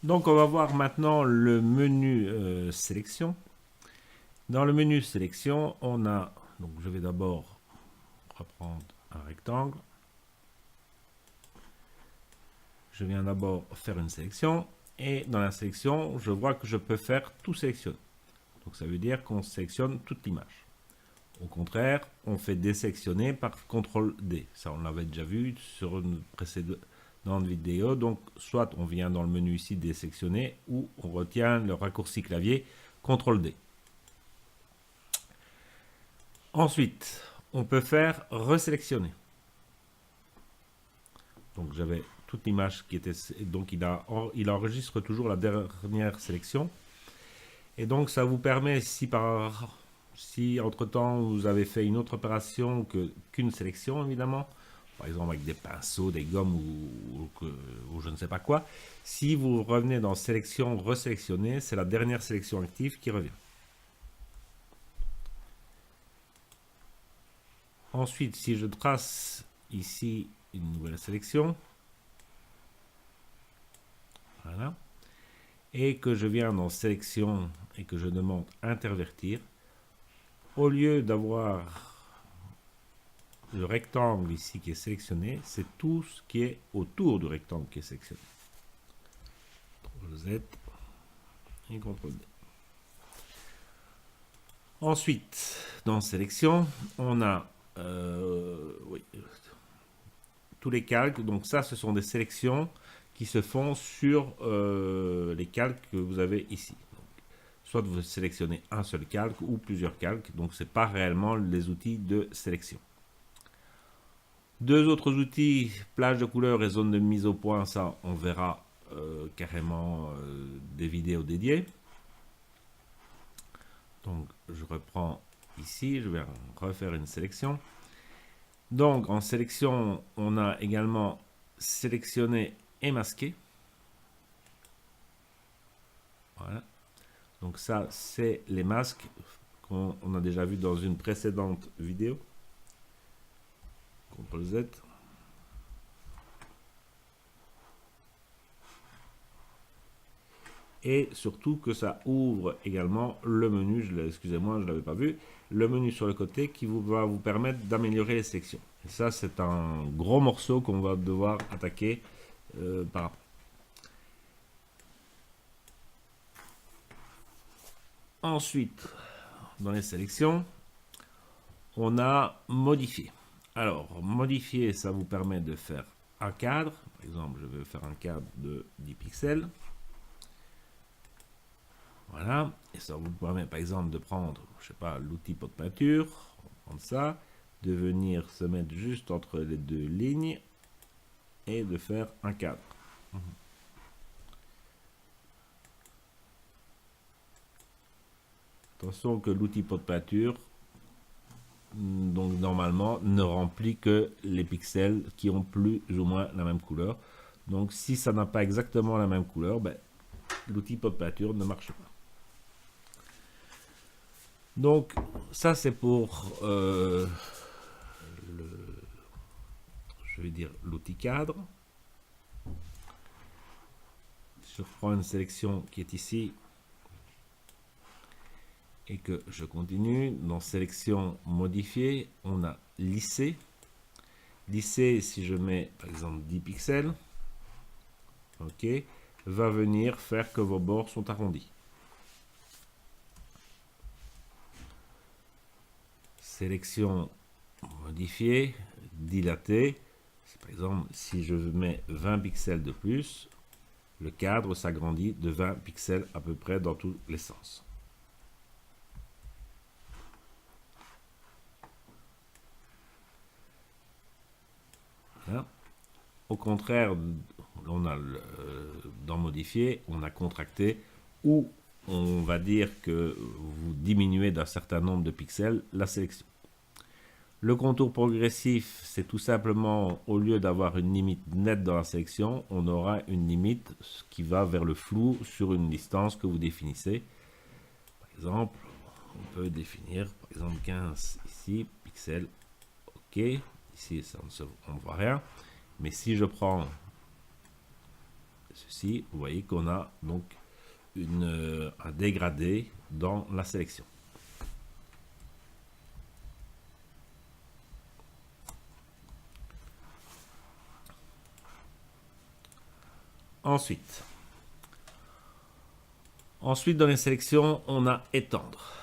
Donc on va voir maintenant le menu sélection. Dans le menu sélection, on a, donc je vais d'abord reprendre un rectangle. Je viens d'abord faire une sélection et dans la sélection, je vois que je peux faire tout sélectionner. Donc ça veut dire qu'on sélectionne toute l'image. Au contraire, on fait désélectionner par CTRL D. Ça, on l'avait déjà vu sur une précédente vidéo. Donc, soit on vient dans le menu ici désélectionner ou on retient le raccourci clavier CTRL D. Ensuite, on peut faire resélectionner. Donc, j'avais toute l'image qui était... Donc, il enregistre toujours la dernière sélection. Et donc, ça vous permet, si entre-temps vous avez fait une autre opération qu'une sélection, évidemment, par exemple avec des pinceaux, des gommes ou je ne sais pas quoi, si vous revenez dans sélection, resélectionner, c'est la dernière sélection active qui revient. Ensuite, si je trace ici une nouvelle sélection, voilà, et que je viens dans sélection et que je demande intervertir, au lieu d'avoir le rectangle ici qui est sélectionné, c'est tout ce qui est autour du rectangle qui est sélectionné. CTRL Z et CTRL D. Ensuite, dans sélection, on a tous les calques. Donc ça, ce sont des sélections qui se font sur les calques que vous avez ici. Donc, soit vous sélectionnez un seul calque ou plusieurs calques. Donc ce n'est pas réellement les outils de sélection. Deux autres outils, plage de couleurs et zone de mise au point, ça on verra carrément des vidéos dédiées. Donc je reprends ici, je vais refaire une sélection. Donc en sélection, on a également sélectionné et masqué. Voilà. Donc ça, c'est les masques qu'on a déjà vu dans une précédente vidéo. CTRL Z. Et surtout que ça ouvre également le menu, excusez-moi, je ne l'avais pas vu, le menu sur le côté qui va vous permettre d'améliorer les sélections. Et ça, c'est un gros morceau qu'on va devoir attaquer par après. Ensuite, dans les sélections, on a modifié. Alors, modifier, ça vous permet de faire un cadre. Par exemple, je vais faire un cadre de 10 pixels. Voilà. Et ça vous permet, par exemple, de prendre, je sais pas, l'outil pot de peinture. On va prendre ça. De venir se mettre juste entre les deux lignes. Et de faire un cadre. Attention que l'outil pot de peinture, donc normalement, ne remplit que les pixels qui ont plus ou moins la même couleur. Donc si ça n'a pas exactement la même couleur, ben, l'outil pot de peinture ne marche pas. Donc ça c'est pour je vais dire l'outil cadre. Je reprends une sélection qui est ici et que je continue. Dans sélection modifier, on a lisser. Lisser, si je mets par exemple 10 pixels, ok, va venir faire que vos bords sont arrondis. Sélection modifier, dilater. Par exemple, si je mets 20 pixels de plus, le cadre s'agrandit de 20 pixels à peu près dans tous les sens. Voilà. Au contraire, on a dans modifier, on a contracté ou on va dire que vous diminuez d'un certain nombre de pixels la sélection. Le contour progressif, c'est tout simplement, au lieu d'avoir une limite nette dans la sélection, on aura une limite qui va vers le flou sur une distance que vous définissez. Par exemple, on peut définir, par exemple, 15 ici, pixels, ok. Ici, on ne voit rien. Mais si je prends ceci, vous voyez qu'on a donc un dégradé dans la sélection. Ensuite, dans les sélections, on a étendre.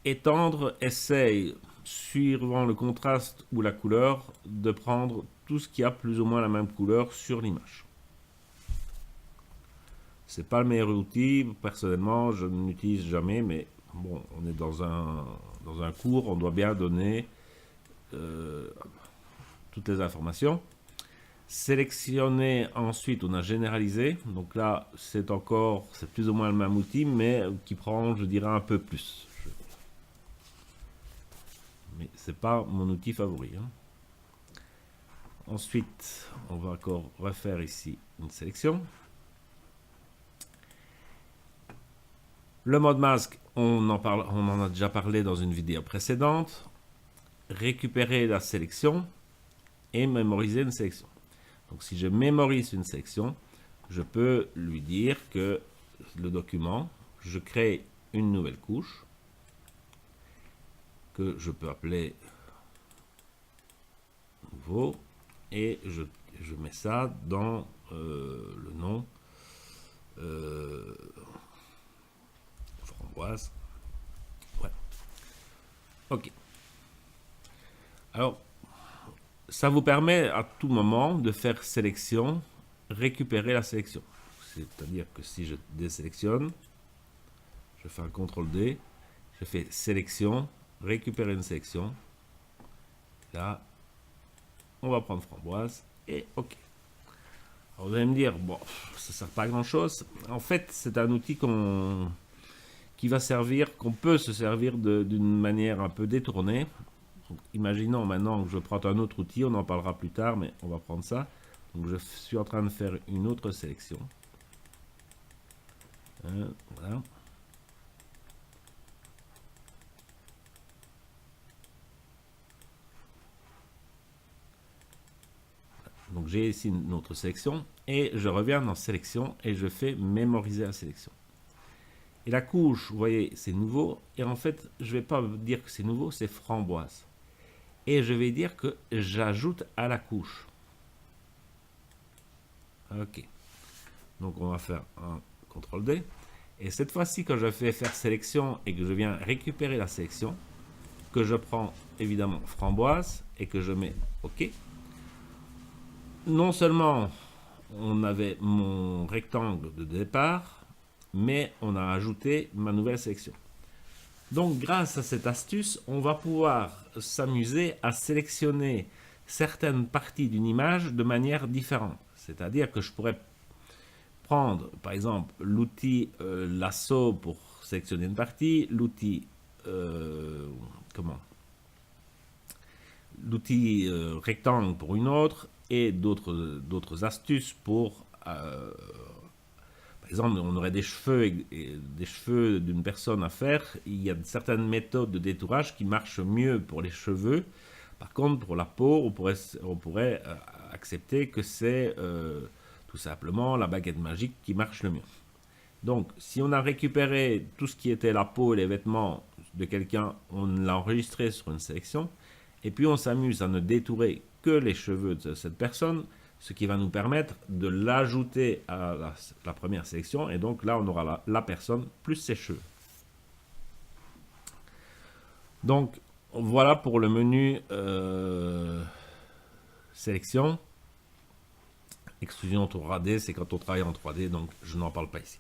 Étendre essaye, suivant le contraste ou la couleur, de prendre tout ce qui a plus ou moins la même couleur sur l'image. C'est pas le meilleur outil, personnellement, je ne l'utilise jamais, mais bon, on est dans un cours, on doit bien donner toutes les informations. Sélectionner, ensuite on a généralisé, donc là c'est plus ou moins le même outil, mais qui prend, je dirais, un peu plus. Mais c'est pas mon outil favori. Ensuite, on va encore refaire ici une sélection. Le mode masque, on en a déjà parlé dans une vidéo précédente. Récupérer la sélection et mémoriser une sélection. Donc si je mémorise une sélection, je peux lui dire que le document, je crée une nouvelle couche que je peux appeler nouveau et je mets ça dans le nom framboise. Ouais. Ok. Alors, ça vous permet à tout moment de faire sélection, récupérer la sélection. C'est-à-dire que si je désélectionne, je fais un CTRL D, je fais sélection, récupérer une sélection. Là, on va prendre framboise et OK. Alors vous allez me dire, bon, ça ne sert pas à grand chose. En fait, c'est un outil qui va servir, qu'on peut se servir d'une manière un peu détournée. Donc, imaginons maintenant que je prends un autre outil, on en parlera plus tard, mais on va prendre ça. Donc je suis en train de faire une autre sélection. Voilà. Donc j'ai ici une autre sélection et je reviens dans sélection et je fais mémoriser la sélection. Et la couche, vous voyez, c'est nouveau. Et en fait, je ne vais pas dire que c'est nouveau, c'est framboise. Et je vais dire que j'ajoute à la couche. Ok. Donc on va faire un CTRL D. Et cette fois-ci, quand je fais faire sélection et que je viens récupérer la sélection, que je prends évidemment framboise et que je mets OK. Non seulement on avait mon rectangle de départ, mais on a ajouté ma nouvelle sélection. Donc grâce à cette astuce, on va pouvoir s'amuser à sélectionner certaines parties d'une image de manière différente. C'est-à-dire que je pourrais prendre par exemple l'outil lasso pour sélectionner une partie, l'outil rectangle pour une autre et d'autres astuces pour par exemple, on aurait des cheveux d'une personne à faire. Il y a certaines méthodes de détourage qui marchent mieux pour les cheveux. Par contre, pour la peau, on pourrait accepter que c'est tout simplement la baguette magique qui marche le mieux. Donc, si on a récupéré tout ce qui était la peau et les vêtements de quelqu'un, on l'a enregistré sur une sélection, et puis on s'amuse à ne détourer que les cheveux de cette personne, ce qui va nous permettre de l'ajouter à la première sélection, et donc là on aura la personne plus ses cheveux. Donc voilà pour le menu sélection. Extrusion 3D, c'est quand on travaille en 3D, donc je n'en parle pas ici.